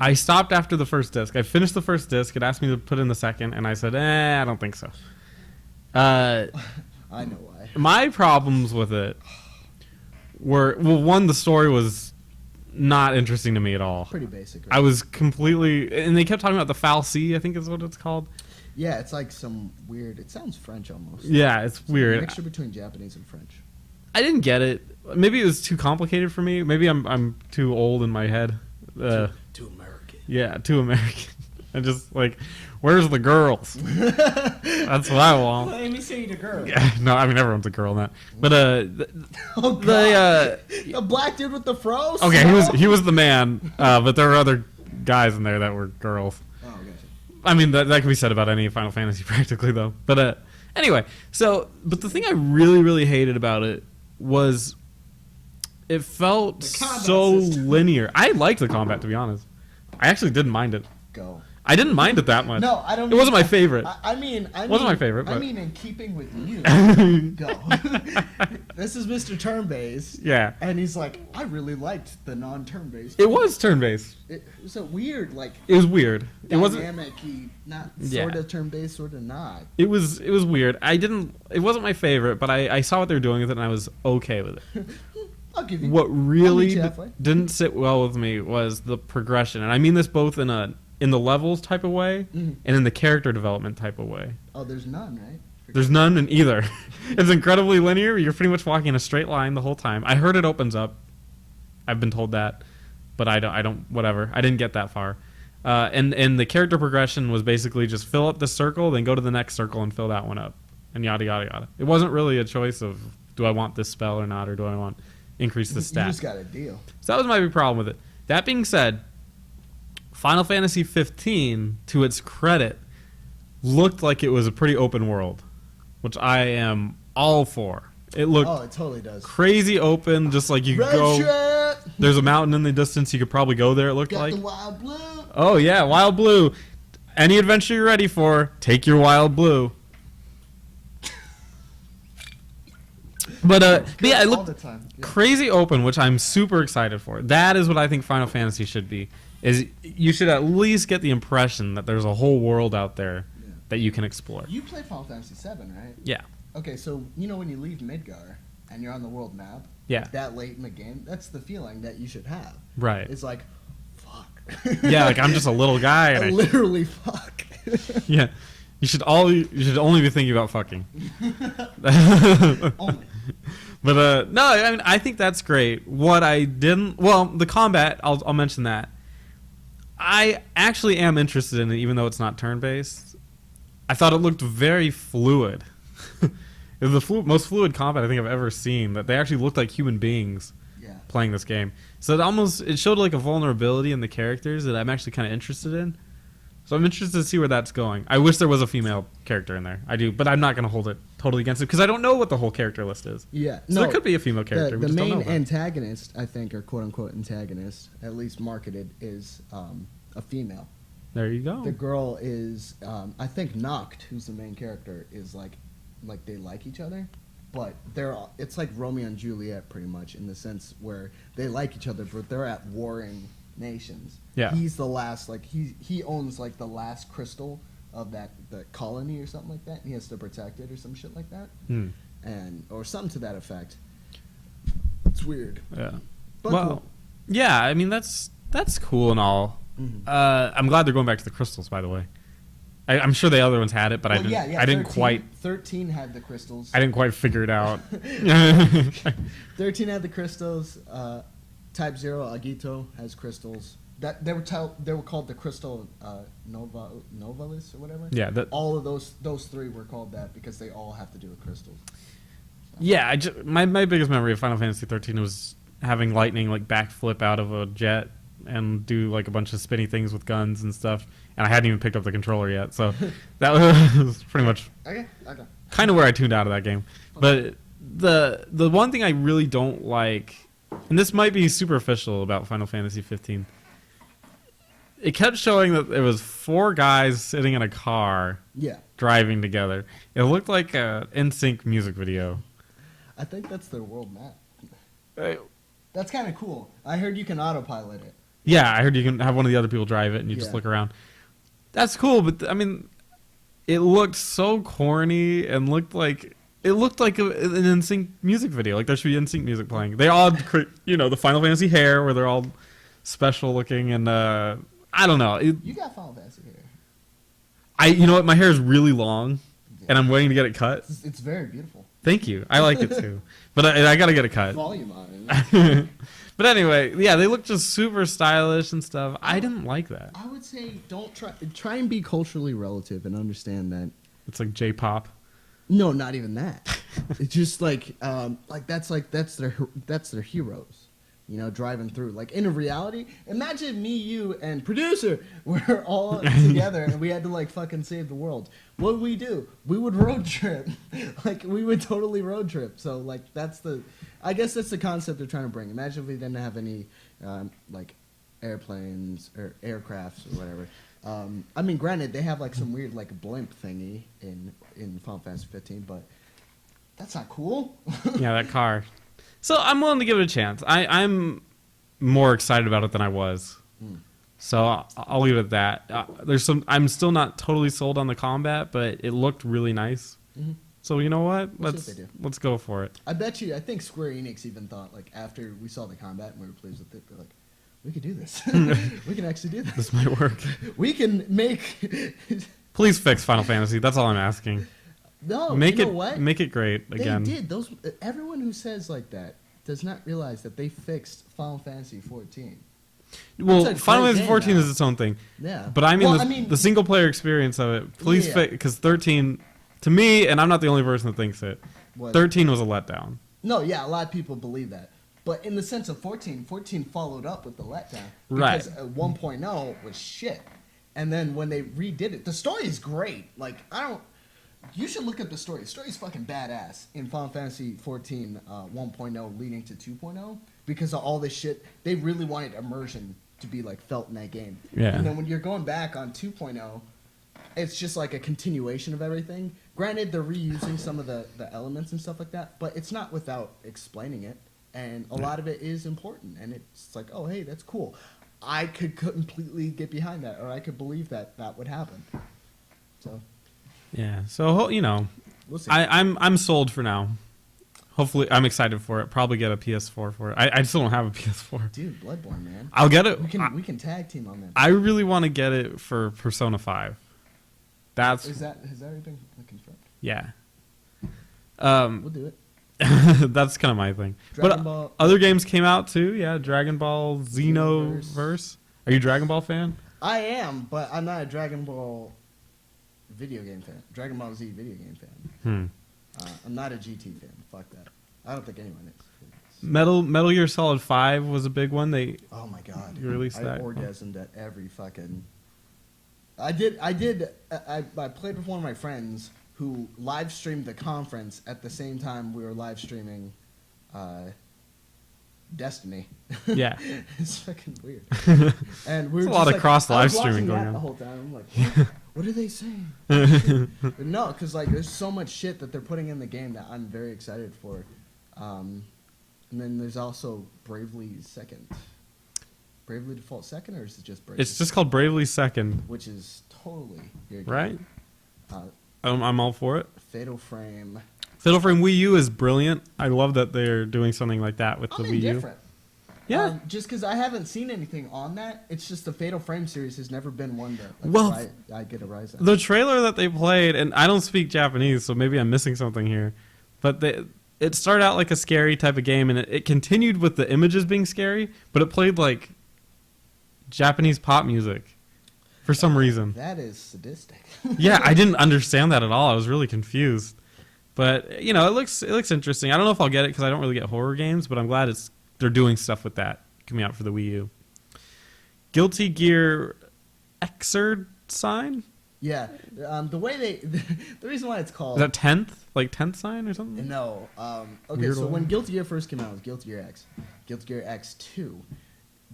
Speaker 1: I stopped after the first disc. I finished the first disc. It asked me to put in the second, and I said, I don't think so.
Speaker 2: I know why.
Speaker 1: My problems with it were, well, one, the story was not interesting to me at all.
Speaker 2: Pretty basic.
Speaker 1: I was completely, and they kept talking about the Foul Sea, I think is what it's called.
Speaker 2: Yeah, it's like some weird, it sounds French almost.
Speaker 1: Yeah, it's
Speaker 2: It's a
Speaker 1: weird.
Speaker 2: mixture between Japanese and French.
Speaker 1: I didn't get it. Maybe it was too complicated for me. Maybe I'm too old in my head.
Speaker 2: Too American.
Speaker 1: Yeah, too American. I just like, where's the girls? That's what I want.
Speaker 3: Let me see the girl.
Speaker 1: Yeah, no, I mean everyone's a girl in that. But
Speaker 2: Oh god. The black dude with the froze?
Speaker 1: okay, he was the man. But there were other guys in there that were girls.
Speaker 2: Oh, gotcha.
Speaker 1: I mean that can be said about any Final Fantasy practically though. But anyway, but the thing I really hated about it was it felt
Speaker 2: The combat
Speaker 1: so
Speaker 2: system.
Speaker 1: linear. I liked the combat, to be honest. I actually didn't mind it.
Speaker 2: Go.
Speaker 1: I didn't mind it that much.
Speaker 2: No, I don't.
Speaker 1: It wasn't my favorite.
Speaker 2: I mean,
Speaker 1: Wasn't my favorite,
Speaker 2: I
Speaker 1: but-
Speaker 2: mean, in keeping with you. Go. This is Mr. Turn-based,
Speaker 1: Yeah,
Speaker 2: and he's like, I really liked the non-turn-based.
Speaker 1: it was turn-based.
Speaker 2: It was a weird, like,
Speaker 1: It was weird. It wasn't.
Speaker 2: dynamic-y, not
Speaker 1: Yeah.
Speaker 2: sort of turn-based, sort of not.
Speaker 1: It was weird. It wasn't my favorite, but I saw what they were doing with it, and I was okay with it.
Speaker 2: I'll give you.
Speaker 1: What
Speaker 2: I'll
Speaker 1: really
Speaker 2: meet you halfway.
Speaker 1: didn't sit well with me was the progression, and I mean this both in the levels type of way
Speaker 2: Mhm.
Speaker 1: and in the character development type of way.
Speaker 2: Oh, there's none, right?
Speaker 1: There's none in either. It's incredibly linear. You're pretty much walking in a straight line the whole time. I heard it opens up. I've been told that, but I don't. Whatever. I didn't get that far. And the character progression was basically just fill up the circle, then go to the next circle and fill that one up, and yada yada yada. It wasn't really a choice of do I want this spell or not, or do I want increase the
Speaker 2: You
Speaker 1: stat.
Speaker 2: just got a deal.
Speaker 1: So that was my big problem with it. That being said, Final Fantasy 15, to its credit, looked like it was a pretty open world, which I am all for. It looked
Speaker 2: Oh, it totally does.
Speaker 1: crazy open, just like you could
Speaker 2: Red
Speaker 1: go.
Speaker 2: shirt!
Speaker 1: There's a mountain in the distance. You could probably go there. It looked
Speaker 2: Got
Speaker 1: like.
Speaker 2: the wild blue.
Speaker 1: Oh yeah, Wild Blue. Any adventure you're ready for, take your Wild Blue. But yeah, it
Speaker 2: all
Speaker 1: looked
Speaker 2: the time. Yeah.
Speaker 1: crazy open, which I'm super excited for. That is what I think Final Fantasy should be. Is you should at least get the impression that there's a whole world out there
Speaker 2: Yeah.
Speaker 1: that you can explore.
Speaker 2: You played Final Fantasy VII, right?
Speaker 1: Yeah.
Speaker 2: Okay, so you know when you leave Midgar and you're on the world map,
Speaker 1: Yeah.
Speaker 2: that late in the game, that's the feeling that you should have.
Speaker 1: Right.
Speaker 2: It's like, fuck.
Speaker 1: Yeah, like I'm just a little guy, and I,
Speaker 2: Literally, fuck.
Speaker 1: yeah. You should only be thinking about fucking.
Speaker 2: Only.
Speaker 1: But no, I mean I think that's great. What I didn't, well, the combat, I'll mention that. I actually am interested in it, even though it's not turn-based. I thought it looked very fluid. It was the most fluid combat I think I've ever seen. That they actually looked like human beings
Speaker 2: Yeah.
Speaker 1: playing this game. So it showed like a vulnerability in the characters that I'm actually kind of interested in. So I'm interested to see where that's going. I wish there was a female character in there. I do, but I'm not going to hold it totally against it because I don't know what the whole character list is.
Speaker 2: Yeah.
Speaker 1: So there could be a female character.
Speaker 2: The,
Speaker 1: we
Speaker 2: the
Speaker 1: just don't
Speaker 2: main
Speaker 1: know about.
Speaker 2: antagonist, I think, or quote unquote antagonist, at least marketed, is a female.
Speaker 1: There you go.
Speaker 2: The girl is, I think, Noct, who's the main character, is like they like each other. but it's like Romeo and Juliet pretty much in the sense where they like each other, but they're at warring nations.
Speaker 1: Yeah.
Speaker 2: He's the last, like he owns like the last crystal of the colony or something like that, and he has to protect it or some shit like that,
Speaker 1: Hmm.
Speaker 2: or something to that effect. It's weird.
Speaker 1: Yeah.
Speaker 2: But
Speaker 1: well,
Speaker 2: cool.
Speaker 1: yeah. I mean, that's cool and all.
Speaker 2: Mhm.
Speaker 1: I'm glad they're going back to the crystals. By the way, I'm sure the other ones had it, but I
Speaker 2: Well,
Speaker 1: didn't. I didn't
Speaker 2: 13
Speaker 1: quite.
Speaker 2: 13 had the crystals.
Speaker 1: I didn't quite figure it out.
Speaker 2: 13 had the crystals. Type 0 Agito has crystals. That they were called the crystal Novalis or whatever.
Speaker 1: Yeah.
Speaker 2: All of those three were called that because they all have to do with crystals.
Speaker 1: Yeah. My biggest memory of Final Fantasy 13 was having lightning like backflip out of a jet and do like a bunch of spinny things with guns and stuff. And I hadn't even picked up the controller yet, so that was pretty much
Speaker 2: Okay.
Speaker 1: kind of where I tuned out of that game. But the one thing I really don't like, and this might be superficial about Final Fantasy 15, it kept showing that there was 4 guys sitting in a car
Speaker 2: Yeah.
Speaker 1: driving together. It looked like a NSYNC music video.
Speaker 2: I think that's their world map.
Speaker 1: Uh,
Speaker 2: That's kind of cool. I heard you can autopilot it.
Speaker 1: Yeah, I heard you can have one of the other people drive it and you just
Speaker 2: Yeah.
Speaker 1: look around. That's cool, but I mean, it looked so corny and looked like an NSYNC music video. Like there should be NSYNC music playing. They all, the Final Fantasy hair where they're all special looking, and I don't know.
Speaker 2: You got Final Fantasy here.
Speaker 1: You know what? My hair is really long, and I'm waiting to get it cut.
Speaker 2: It's very beautiful.
Speaker 1: Thank you. I like it too, but I gotta get it cut.
Speaker 2: Volume on it.
Speaker 1: But anyway, yeah, they look just super stylish and stuff. I didn't like that.
Speaker 2: I would say don't try and be culturally relative and understand that.
Speaker 1: It's like J-pop.
Speaker 2: No, not even that. It's just like that's their heroes. Driving through. Like in a reality, imagine me, you, and producer were all together and we had to like fucking save the world. What would we do? We would road trip. Like we would totally road trip. So like I guess that's the concept they're trying to bring. Imagine if we didn't have any like airplanes or aircrafts or whatever. I mean, granted, they have like some weird like blimp thingy in Final Fantasy 15, but that's not cool.
Speaker 1: Yeah, that car. So I'm willing to give it a chance. I'm more excited about it than I was. So I'll leave it at that. I'm still not totally sold on the combat, but it looked really nice.
Speaker 2: Mhm.
Speaker 1: So you know what?
Speaker 2: We'll see what they do.
Speaker 1: Let's go for it.
Speaker 2: I think Square Enix even thought, like, after we saw the combat and we were pleased with it, they're like, we could do this. We can actually do this.
Speaker 1: This might work.
Speaker 2: We can make...
Speaker 1: Please fix Final Fantasy. That's all I'm asking.
Speaker 2: No,
Speaker 1: Make
Speaker 2: you know what?
Speaker 1: Make it great again.
Speaker 2: They did. Everyone who says like that does not realize that they fixed Final Fantasy 14.
Speaker 1: Well,
Speaker 2: It's a
Speaker 1: Final
Speaker 2: great
Speaker 1: Fantasy
Speaker 2: game
Speaker 1: 14
Speaker 2: now.
Speaker 1: is its own thing.
Speaker 2: Yeah.
Speaker 1: But I mean,
Speaker 2: Well,
Speaker 1: the single player experience of it. Please
Speaker 2: Yeah.
Speaker 1: fix, because 13, to me, and I'm not the only person that thinks it,
Speaker 2: Was-
Speaker 1: 13 was a letdown.
Speaker 2: No, yeah, a lot of people believe that. But in the sense of 14 followed up with the letdown.
Speaker 1: Right.
Speaker 2: Because 1.0 was shit. And then when they redid it, the story is great. Like, you should look up the story. The story is fucking badass in Final Fantasy 14 1.0 leading to 2.0 because of all this shit. They really wanted immersion to be like felt in that game.
Speaker 1: Yeah.
Speaker 2: And then when you're going back on 2.0, it's just like a continuation of everything. Granted, they're reusing some of the elements and stuff like that, but it's not without explaining it. And a lot of it is important. And it's like, oh, hey, that's cool. I could completely get behind that, or I could believe that would happen. So
Speaker 1: Yeah. So
Speaker 2: we'll see.
Speaker 1: I'm sold for now. Hopefully, I'm excited for it. Probably get a PS4 for it. I still don't have a PS4.
Speaker 2: Dude, Bloodborne, man.
Speaker 1: I'll get it.
Speaker 2: We can tag team on that.
Speaker 1: I really want to get it for Persona 5.
Speaker 2: Has that already been confirmed?
Speaker 1: Yeah.
Speaker 2: We'll do it.
Speaker 1: That's kind of my thing.
Speaker 2: Dragon
Speaker 1: But
Speaker 2: Ball-
Speaker 1: other games came out too. Yeah, Dragon Ball Xenoverse. Are you a Dragon Ball fan?
Speaker 2: I am, but I'm not a Dragon Ball video game fan. Dragon Ball Z video game fan. I'm not a GT fan. Fuck that. I don't think anyone is.
Speaker 1: Metal Gear Solid 5 was a big one.
Speaker 2: Oh my god.
Speaker 1: You released that?
Speaker 2: I orgasmed at every fucking... I played with one of my friends who live streamed the conference at the same time we were live streaming Destiny.
Speaker 1: Yeah.
Speaker 2: It's fucking weird. And we
Speaker 1: There's
Speaker 2: were
Speaker 1: a
Speaker 2: just
Speaker 1: lot of
Speaker 2: like,
Speaker 1: cross
Speaker 2: I was
Speaker 1: live streaming
Speaker 2: watching
Speaker 1: going
Speaker 2: that
Speaker 1: on.
Speaker 2: the whole time. I'm like, what are they saying? No, because like there's so much shit that they're putting in the game that I'm very excited for. And then there's also Bravely Second. Bravely Default Second, or is it just Bravely?
Speaker 1: It's just called Bravely Second,
Speaker 2: Which is totally your game.
Speaker 1: right?
Speaker 2: Uh,
Speaker 1: I'm all for it.
Speaker 2: Fatal Frame.
Speaker 1: Fatal Frame Wii U is brilliant. I love that they're doing something like that with the
Speaker 2: I'm
Speaker 1: Wii U.
Speaker 2: indifferent.
Speaker 1: Yeah.
Speaker 2: Just because I haven't seen anything on that, it's just the Fatal Frame series has never been one that like,
Speaker 1: Well,
Speaker 2: I get a rise out.
Speaker 1: The trailer that they played, and I don't speak Japanese, so maybe I'm missing something here, but it started out like a scary type of game, and it continued with the images being scary, but it played like Japanese pop music for some reason.
Speaker 2: That is sadistic.
Speaker 1: Yeah, I didn't understand that at all. I was really confused. But, you know, it looks interesting. I don't know if I'll get it because I don't really get horror games, but I'm glad they're doing stuff with that coming out for the Wii U. Guilty Gear Xrd sign?
Speaker 2: Yeah, the way the reason why it's called
Speaker 1: Is that 10th? Like 10th sign or something?
Speaker 2: no. Okay,
Speaker 1: Weird
Speaker 2: so
Speaker 1: one.
Speaker 2: when Guilty Gear first came out, it was Guilty Gear X, Guilty Gear X2.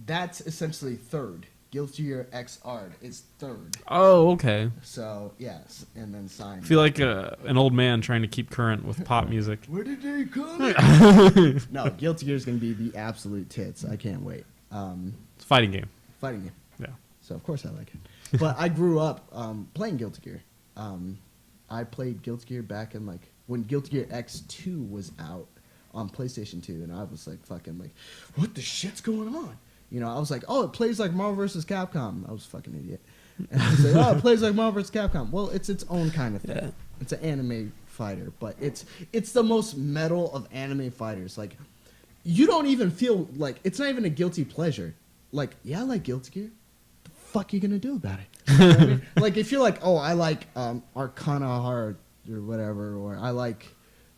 Speaker 2: That's essentially third. Guilty Gear Xrd is third.
Speaker 1: Oh, okay.
Speaker 2: So yes, and then sign.
Speaker 1: I feel like an old man trying to keep current with pop music.
Speaker 2: Where did they come? No, Guilty Gear is going to be the absolute tits. I can't wait.
Speaker 1: It's a fighting game.
Speaker 2: Fighting game.
Speaker 1: Yeah.
Speaker 2: So of course I like it. But I grew up playing Guilty Gear. I played Guilty Gear back in like when Guilty Gear X2 was out on PlayStation 2, and I was like fucking like, what the shit's going on? You know, I was like, oh, it plays like Marvel vs. Capcom. I was a fucking idiot. And I was like, oh, it plays like Marvel vs. Capcom. Well, it's its own kind of thing.
Speaker 1: Yeah.
Speaker 2: It's an anime fighter, but it's the most metal of anime fighters. Like, you don't even feel like it's not even a guilty pleasure. Like, yeah, I like Guilty Gear. The fuck you gonna do about it? You know what I mean? Like, if you're like, oh, I like Arcana Heart or whatever, or I like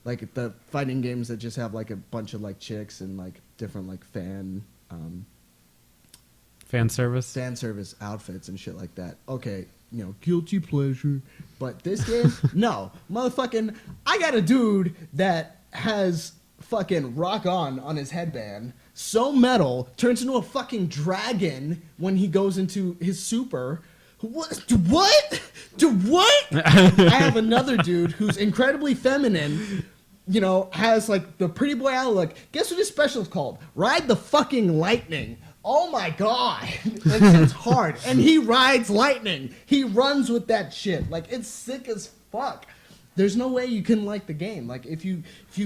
Speaker 2: the fighting games that just have like a bunch of like chicks and like different like fan service outfits and shit like that. Okay, you know, guilty pleasure. But this game, no, motherfucking, I got a dude that has fucking Rock On his headband, so metal, turns into a fucking dragon when he goes into his super. What? I have another dude who's incredibly feminine, you know, has like the pretty boy outlook. Guess what his special is called? Ride the fucking lightning. Oh my god. It's hard. And he rides lightning. He runs with that shit. Like, it's sick as fuck. There's no way you can like the game. Like, if you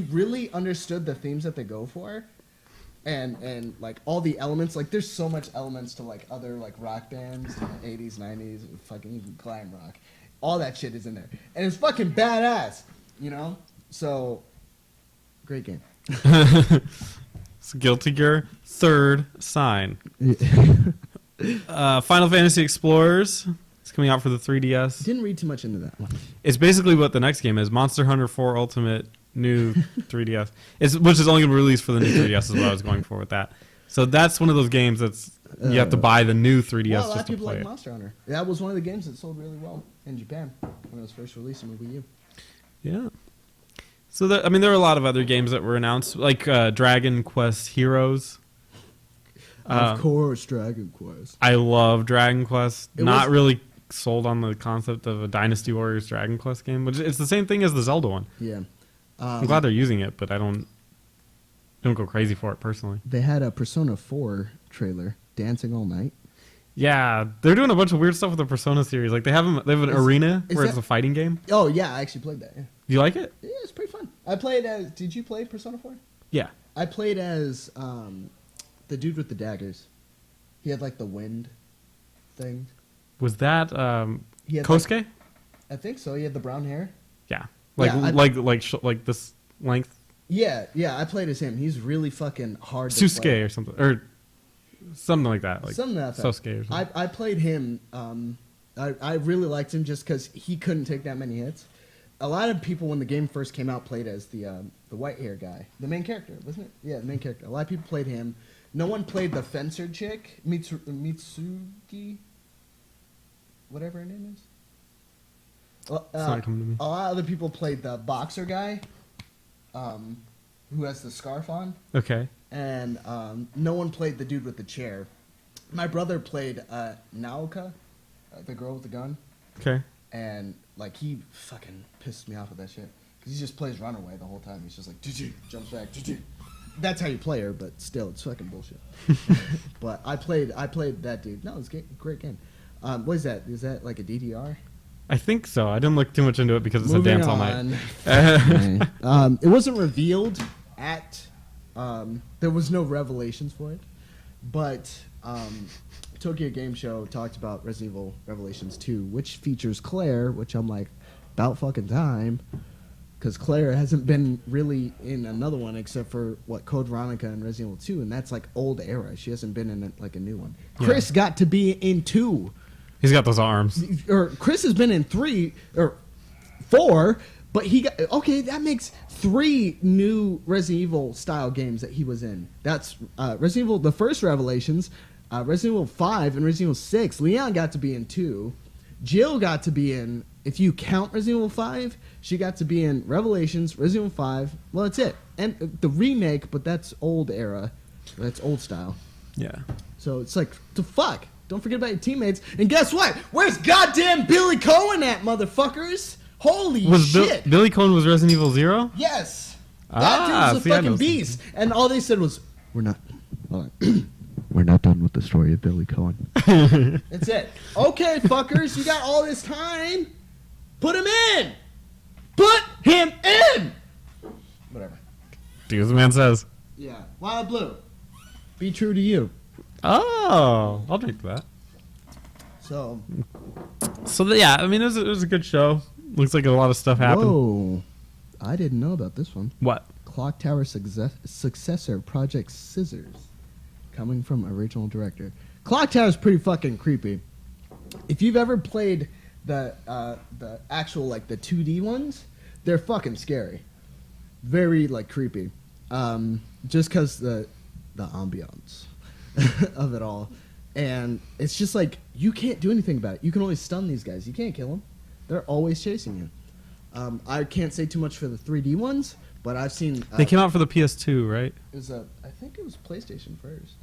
Speaker 2: really understood the themes that they go for, and like all the elements, like there's so much elements to like other like rock bands in the 80s, 90s, fucking even glam rock. All that shit is in there. And it's fucking badass, you know? So, great game.
Speaker 1: It's Guilty Gear third sign. Final Fantasy Explorers. It's coming out for the 3DS.
Speaker 2: Didn't read too much into that one.
Speaker 1: It's basically what the next game is. Monster Hunter 4 Ultimate new 3DS. Which is only going to be released for the new 3DS is what I was going for with that. So that's one of those games that's you have to buy the new 3DS
Speaker 2: Well, a lot
Speaker 1: just
Speaker 2: of
Speaker 1: to
Speaker 2: people
Speaker 1: play
Speaker 2: like
Speaker 1: it.
Speaker 2: Monster Hunter. That was one of the games that sold really well in Japan when it was first released on the Wii U.
Speaker 1: Yeah. So there were a lot of other games that were announced, like Dragon Quest Heroes.
Speaker 2: Of course, Dragon Quest.
Speaker 1: I love Dragon Quest.
Speaker 2: It
Speaker 1: Not
Speaker 2: was-
Speaker 1: really sold on the concept of a Dynasty Warriors Dragon Quest game, which it's the same thing as the Zelda one.
Speaker 2: Yeah.
Speaker 1: I'm glad they're using it, but I don't go crazy for it personally.
Speaker 2: They had a Persona 4 trailer, Dancing All Night.
Speaker 1: Yeah, they're doing a bunch of weird stuff with the Persona series. Like they have an arena
Speaker 2: is
Speaker 1: where it's
Speaker 2: that-
Speaker 1: a fighting game.
Speaker 2: Oh, yeah, I actually played that. Yeah,
Speaker 1: Do you like it?
Speaker 2: yeah, it's pretty fun. I played as... Did you play Persona 4?
Speaker 1: Yeah.
Speaker 2: I played as the dude with the daggers. He had, like, the wind thing.
Speaker 1: Was that
Speaker 2: He had,
Speaker 1: Kosuke?
Speaker 2: I think so. He had the brown hair.
Speaker 1: Yeah. Like
Speaker 2: Yeah,
Speaker 1: like this length.
Speaker 2: Yeah, I played as him. He's really fucking hard to
Speaker 1: Susuke
Speaker 2: play.
Speaker 1: or something, or something like that. Like
Speaker 2: Something like that.
Speaker 1: Sosuke or something.
Speaker 2: I played him. I really liked him just because he couldn't take that many hits. A lot of people, when the game first came out, played as the white hair guy, the main character, wasn't it? Yeah, the main character. A lot of people played him. No one played the fencer chick, Mitsugi, whatever her name is.
Speaker 1: It's not coming to me.
Speaker 2: A lot of other people played the boxer guy, who has the scarf on.
Speaker 1: Okay.
Speaker 2: And no one played the dude with the chair. My brother played Naoka, the girl with the gun.
Speaker 1: Okay.
Speaker 2: and like he fucking pissed me off with that shit because he just plays Runaway the whole time. He's just like jumps back. That's how you play her, but still, it's fucking bullshit. But I played that dude. No, it's a great game. What is that? Is that like a DDR?
Speaker 1: I think so. I didn't look too much into it because it's
Speaker 2: Moving
Speaker 1: a dance all
Speaker 2: on.
Speaker 1: night.
Speaker 2: It wasn't revealed at. There was no revelations for it, but Tokyo Game Show talked about Resident Evil Revelations 2, which features Claire, which I'm like, about fucking time, because Claire hasn't been really in another one except for Code Veronica and Resident Evil 2, and that's like old era. She hasn't been in like a new one.
Speaker 1: Yeah.
Speaker 2: Chris got to be in 2.
Speaker 1: He's got those arms.
Speaker 2: Or Chris has been in 3 or 4, but he got okay. That makes 3 new Resident Evil style games that he was in. That's Resident Evil, the first Revelations, Resident Evil 5, and Resident Evil 6. Leon got to be in 2. Jill got to be in. If you count Resident Evil 5, she got to be in Revelations, Resident Evil 5. Well, that's it, and the remake, but that's old era. That's old style.
Speaker 1: Yeah.
Speaker 2: So it's like, the fuck? Don't forget about your teammates. And guess what? Where's goddamn Billy Cohen at, motherfuckers? Holy shit.
Speaker 1: Billy Cohen was Resident Evil 0?
Speaker 2: Yes. That
Speaker 1: Ah,
Speaker 2: dude's a
Speaker 1: see, I know
Speaker 2: fucking beast. And all they said was, we're not done with the story of Billy Cohen. That's it. Okay, fuckers, you got all this time. Put him in. Put him in. Whatever.
Speaker 1: Do as the man says.
Speaker 2: Yeah. Wild Blue. Be true to you.
Speaker 1: Oh, I'll drink that.
Speaker 2: So.
Speaker 1: Yeah, I mean, it was a good show. Looks like a lot of stuff happened.
Speaker 2: Whoa. I didn't know about this one.
Speaker 1: What?
Speaker 2: Clock Tower successor Project Scissors, coming from original director. Clock Tower is pretty fucking creepy. If you've ever played the actual like the 2D ones, they're fucking scary, very like creepy. Just because the ambiance of it all, and it's just like you can't do anything about it. You can only stun these guys. You can't kill them. They're always chasing you. I can't say too much for the 3D ones, but I've seen.
Speaker 1: They came out for the PS2, right?
Speaker 2: I think it was PlayStation first.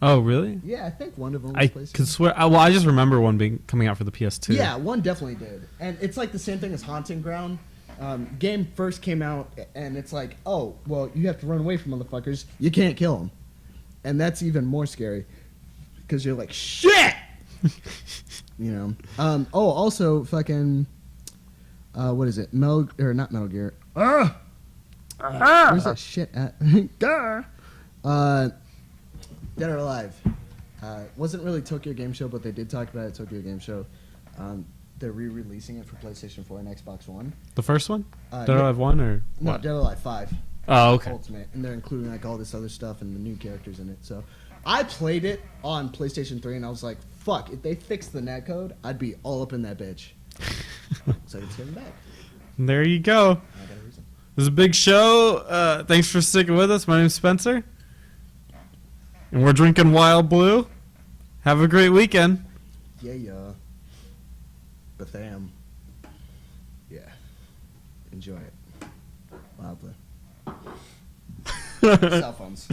Speaker 1: Oh, really?
Speaker 2: Yeah, I think one of them was
Speaker 1: I
Speaker 2: PlayStation.
Speaker 1: could swear. Well, I just remember one coming out for the PS2.
Speaker 2: Yeah, one definitely did. And it's like the same thing as Haunting Ground. Game first came out, and it's like, oh, well, you have to run away from motherfuckers. You can't kill them. And that's even more scary, because you're like, shit! You know? Also, fucking, what is it? Not Metal Gear. Where's that shit at? Dead or Alive. Wasn't really Tokyo Game Show, but they did talk about it at Tokyo Game Show. They're re-releasing it for PlayStation 4 and Xbox One.
Speaker 1: The first one?
Speaker 2: Yeah.
Speaker 1: Dead or Alive 1 or
Speaker 2: No,
Speaker 1: what?
Speaker 2: Dead or Alive 5.
Speaker 1: Oh, okay.
Speaker 2: Ultimate. And they're including like all this other stuff and the new characters in it. So I played it on PlayStation 3 and I was like, fuck, if they fix the netcode, I'd be all up in that bitch. So it's getting back.
Speaker 1: There you go.
Speaker 2: I got a reason.
Speaker 1: This is a big show. Thanks for sticking with us. My name's Spencer. And we're drinking Wild Blue. Have a great weekend.
Speaker 2: Yeah. Batham. Yeah. Enjoy it. Wildly. Cell phones.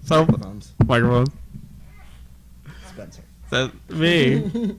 Speaker 1: Cell
Speaker 2: Phones.
Speaker 1: microphones.
Speaker 2: Spencer.
Speaker 1: That's me.